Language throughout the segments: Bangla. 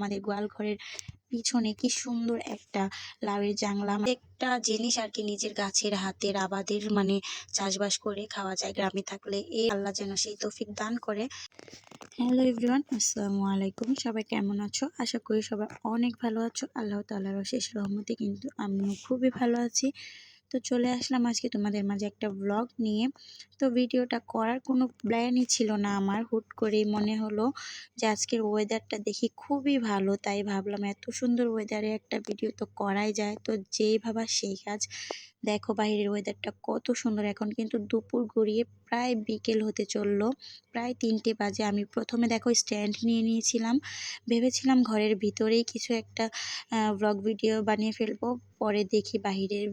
আমাদের গোয়াল ঘরের পিছনে কি সুন্দর একটা লাউয়ের জাংলা, একটা জিনিস আর কি নিজের গাছের হাতের আবাদের চাষবাস করে খাওয়া যায় গ্রামে থাকলে। এই আল্লাহ যেন সেই তৌফিক দান করে। হ্যালো এভরিওয়ান, আসসালামু আলাইকুম। সবাই কেমন আছো? আশা করি সবাই অনেক ভালো আছো। আল্লাহ তাআলার অশেষ রহমতে কিন্তু আমিও খুবই ভালো আছি। তো চলে আসলাম আজকে তোমাদের মাঝে একটা ব্লগ নিয়ে। তো ভিডিওটা করার কোনো প্ল্যানই ছিল না আমার, হুট করেই মনে হলো যে আজকের ওয়েদারটা দেখি খুবই ভালো, তাই ভাবলাম এত সুন্দর ওয়েদারে একটা ভিডিও তো করাই যায়। তো যেই ভাবা সেই কাজ। দেখো বাইরের ওয়েদারটা কত সুন্দর। এখন কিন্তু দুপুর গড়িয়ে প্রায় বিকেল হতে চললো, প্রায় 3টে বাজে। আমি প্রথমে দেখো স্ট্যান্ড নিয়ে নিয়েছিলাম, ভেবেছিলাম ঘরের ভিতরেই কিছু একটা ব্লগ ভিডিও বানিয়ে ফেলবো। পরে দেখি বাহিরের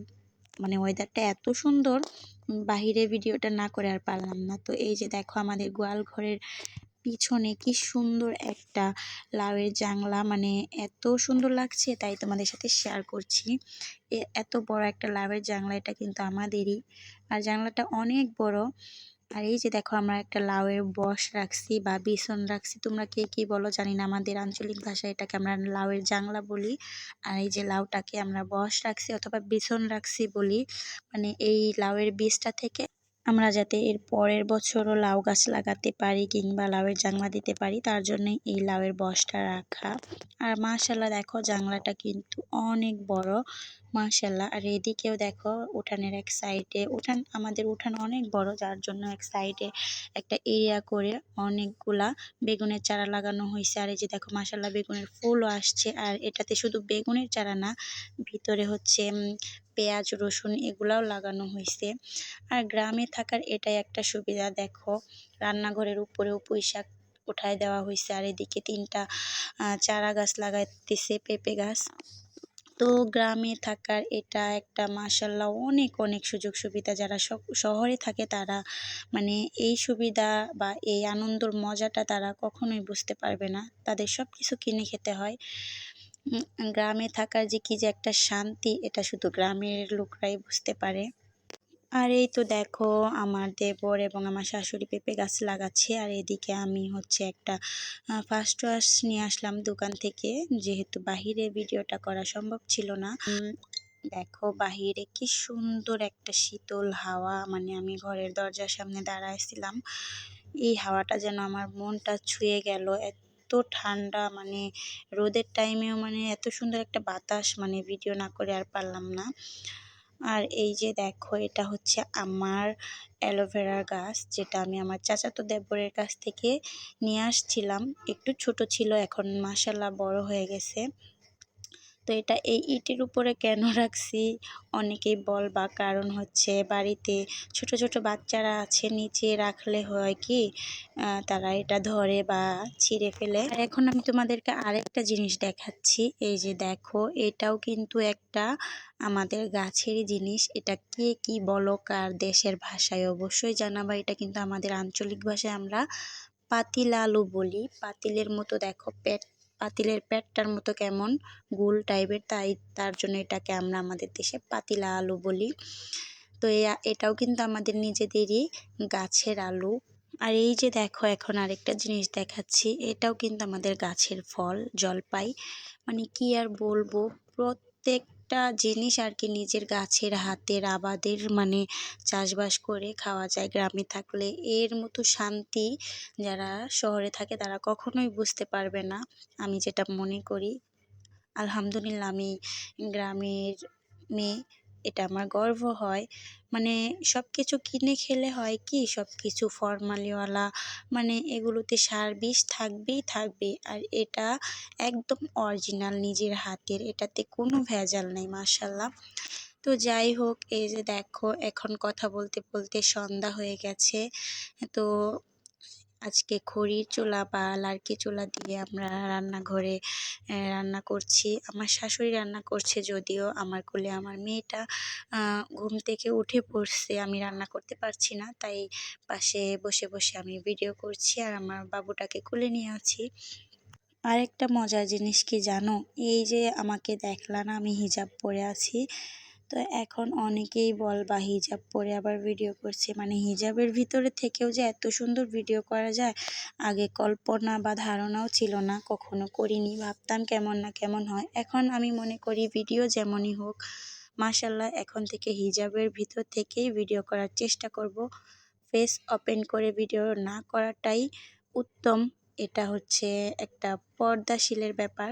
ওয়েদারটা এত সুন্দর, বাহিরে ভিডিওটা না করে আর পারলাম না। তো এই যে দেখো আমাদের গোয়াল ঘরের পিছনে কি সুন্দর একটা লাউয়ের জাংলা, এত সুন্দর লাগছে, তাই তোমাদের সাথে শেয়ার করছি। এত বড় একটা লাউয়ের জাংলা, এটা কিন্তু আমাদেরই, আর জাংলাটা অনেক বড়। আর এই যে দেখো আমরা একটা লাউয়ের বস রাখছি বা বিছন রাখছি, তোমরা কে কি বলো জানি না, আমাদের আঞ্চলিক ভাষায় এটাকে আমরা লাউয়ের জাংলা বলি। আর এই যে লাউটাকে আমরা বস রাখছি অথবা বিছন রাখছি বলি, এই লাউয়ের বীজটা থেকে আমরা যাতে এর পরের বছরও লাউ গাছ লাগাতে পারি কিংবা লাউয়ের জাংলা দিতে পারি, তার জন্য এই লাউয়ের বসটা রাখা। আর মাশাল্লাহ দেখো জাংলাটা কিন্তু অনেক বড়, মাশাল্লাহ। আর এদিকেও দেখো উঠানের এক সাইডে, আমাদের উঠান অনেক বড়, যার জন্য এক সাইডে একটা এরিয়া করে অনেকগুলা বেগুনের চারা লাগানো হয়েছে। আর এই যে দেখো মাশাল্লাহ বেগুনের ফুলও আসছে। আর এটাতে শুধু বেগুনের চারা না, ভিতরে হচ্ছে পেঁয়াজ রসুন এগুলাও লাগানো হয়েছে। আর গ্রামে থাকার এটাই একটা সুবিধা, দেখো রান্নাঘরের উপরেও পুঁইশাক উঠায় দেওয়া হয়েছে। আর এদিকে 3টা চারা গাছ লাগাইতেছে, পেঁপে গাছ। তো গ্রামে থাকার এটা একটা মাশাল্লাহ অনেক অনেক সুযোগ সুবিধা। যারা শহরে থাকে তারা এই সুবিধা বা এই আনন্দর মজাটা তারা কখনোই বুঝতে পারবে না, তাদের সব কিছু কিনে খেতে হয়। গ্রামে থাকার যে কি যে একটা শান্তি, এটা শুধু গ্রামের লোকরাই বুঝতে পারে। আর এই তো দেখো আমার দেবর এবং আমার শাশুড়ি পেঁপে গাছ লাগাচ্ছে। আর এদিকে আমি হচ্ছে একটা ফার্স্ট ওয়াশ নিয়ে আসলাম দোকান থেকে, যেহেতু বাহিরে ভিডিওটা করা সম্ভব ছিল না। দেখো বাহিরে কি সুন্দর একটা শীতল হাওয়া, আমি ঘরের দরজার সামনে দাঁড়াইছিলাম, এই হাওয়াটা যেন আমার মনটা ছুঁয়ে গেল। এত ঠান্ডা, রোদের টাইমেও এত সুন্দর একটা বাতাস, ভিডিও না করে আর পারলাম না। আর এই যে দেখো এটা হচ্ছে আমার অ্যালোভেরার গাছ, যেটা আমি আমার চাচাতো দেবরের কাছ থেকে নিয়ে আসছিলাম। একটু ছোট ছিল, এখন মাশাল্লাহ বড় হয়ে গেছে। তো এটা এই ইটের উপরে কেন রাখছি অনেকেই বলবা, কারণ হচ্ছে বাড়িতে ছোট ছোট বাচ্চারা আছে, নিচে রাখলে হয় কি তারা এটা ধরে বা ছিঁড়ে ফেলে। আর এখন আমি তোমাদেরকে আরেকটা জিনিস দেখাচ্ছি, এই যে দেখো এটাও কিন্তু একটা আমাদের গাছেরই জিনিস। এটা কে কি বলো, কার দেশের ভাষায় অবশ্যই জানাবা। এটা কিন্তু আমাদের আঞ্চলিক ভাষায় আমরা পাতিলা আলু বলি। পাতিলের মতো দেখো পাতিলের পেটটার মতো কেমন গোল টাইপের, তার জন্য এটাকে আমরা আমাদের দেশে পাতিলা আলু বলি। তো এটাও কিন্তু আমাদের নিজেদেরই গাছের আলু। আর এই যে দেখো এখন আরেকটা জিনিস দেখাচ্ছি, এটাও কিন্তু আমাদের গাছের ফল, জলপাই। কি আর বলবো, প্রত্যেকটা জিনিস আর কি নিজের গাছের হাতের আবাদের চাষবাস করে খাওয়া যায় গ্রামে থাকলে। এর মতো শান্তি যারা শহরে থাকে তারা কখনোই বুঝতে পারবে না, আমি যেটা মনে করি। আলহামদুলিল্লাহ আমি গ্রামের মেয়ে, এটা আমার গর্ব হয়। সব কিছু কিনে খেলে হয় কি, সব কিছু ফরমালিওয়ালা, এগুলোতে সার বিষ থাকবেই থাকবে। আর এটা একদম অরিজিনাল নিজের হাতের, এটাতে কোনো ভেজাল নেই মাশাল্লাহ। তো যাই হোক, এই যে দেখো এখন কথা বলতে বলতে সন্ধ্যা হয়ে গেছে। তো আজকে খড়ির চুলা বা লার্কি চুলা দিয়ে আমরা রান্নাঘরে রান্না করছি। আমার শাশুড়ি রান্না করছে, যদিও আমার কোলে আমার মেয়েটা ঘুম থেকে উঠে পড়ছে, আমি রান্না করতে পারছি না, তাই পাশে বসে বসে আমি ভিডিও করছি আর আমার বাবুটাকে কোলে নিয়ে আছি। আরেকটা মজার জিনিস কি জানো, এই যে আমাকে দেখলা না আমি হিজাব পরে আছি, তো এখন অনেকেই বলবা হিজাব পরে আবার ভিডিও করছে, মানে হিজাবের ভিতরে থেকেও যে এত সুন্দর ভিডিও করা যায় আগে কল্পনা বা ধারণাও ছিল না, কখনো করিনি, ভাবতাম কেমন না কেমন হয়। এখন আমি মনে করি ভিডিও যেমনই হোক মাশাল্লাহ এখন থেকে হিজাবের ভিতর থেকেই ভিডিও করার চেষ্টা করব। ফেস ওপেন করে ভিডিও না করাটাই উত্তম। এটা হচ্ছে একটা পর্দাশীলের ব্যাপার,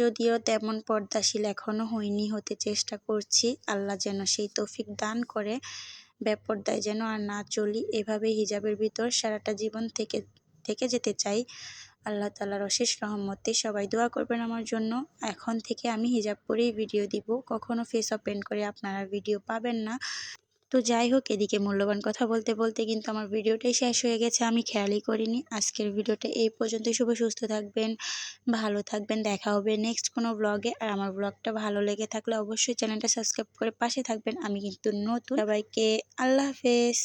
যদিও তেমন পর্দাশীল এখনো হইনি, হতে চেষ্টা করছি। আল্লাহ যেন সেই তৌফিক দান করে, বেপর্দায় যেন আর না চলি, এভাবেই হিজাবের ভিতর সারাটা জীবন থেকে যেতে চাই। আল্লাহ তাআলার অশেষ রহমতে সবাই দোয়া করবেন আমার জন্য। এখন থেকে আমি হিজাব পরেই ভিডিও দিব, কখনো ফেস ওপেন করে আপনারা ভিডিও পাবেন না। তো যাই হোক, এদিকে মূল্যবান কথা বলতে বলতে কিন্তু আমার ভিডিওটাই শেষ হয়ে গেছে, আমি খেয়ালই করিনি। আজকের ভিডিওটা এই পর্যন্তই। শুভ সুস্থ থাকবেন, ভালো থাকবেন, দেখা হবে নেক্সট কোনো ব্লগে। আর আমার ব্লগটা ভালো লেগে থাকলে অবশ্যই চ্যানেলটা সাবস্ক্রাইব করে পাশে থাকবেন, আমি কিন্তু নতুন। সবাইকে আল্লাহ হাফেজ।